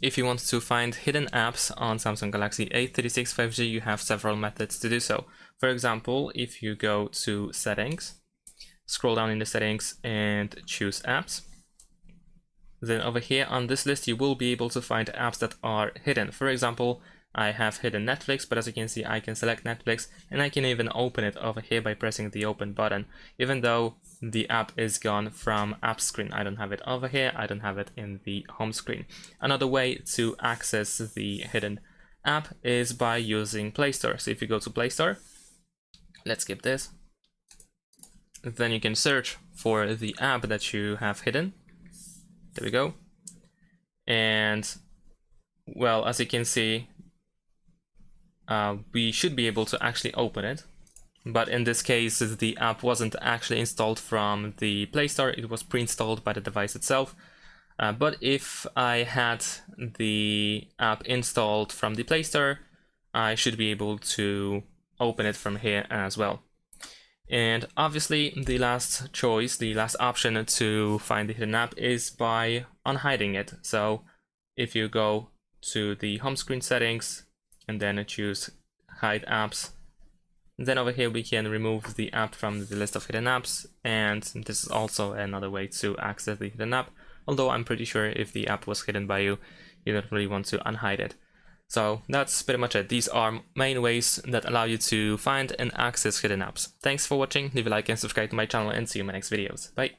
if you want to find hidden apps on Samsung Galaxy A36 5G, you have several methods to do so. For example, if you go to Settings, scroll down in the settings and choose Apps. Then over here on this list, you will be able to find apps that are hidden. For example, I have hidden Netflix, but as you can see, I can select Netflix and I can even open it over here by pressing the open button, even though the app is gone from app screen. I don't have it over here, I don't have it in the home screen. Another way to access the hidden app is by using Play Store. So if you go to Play Store, let's skip this, then you can search for the app that you have hidden. There we go. And well, as you can see, we should be able to actually open it, but in this case the app wasn't actually installed from the Play Store, it was pre-installed by the device itself. But if I had the app installed from the Play Store, I should be able to open it from here as well. And obviously the last choice, the last option to find the hidden app is by unhiding it. So if you go to the home screen settings and then choose hide apps, then over here we can remove the app from the list of hidden apps, and this is also another way to access the hidden app, although I'm pretty sure if the app was hidden by you, you don't really want to unhide it. So that's pretty much it. These are main ways that allow you to find and access hidden apps. Thanks for watching, leave a like and subscribe to my channel, and see you in my next videos. Bye!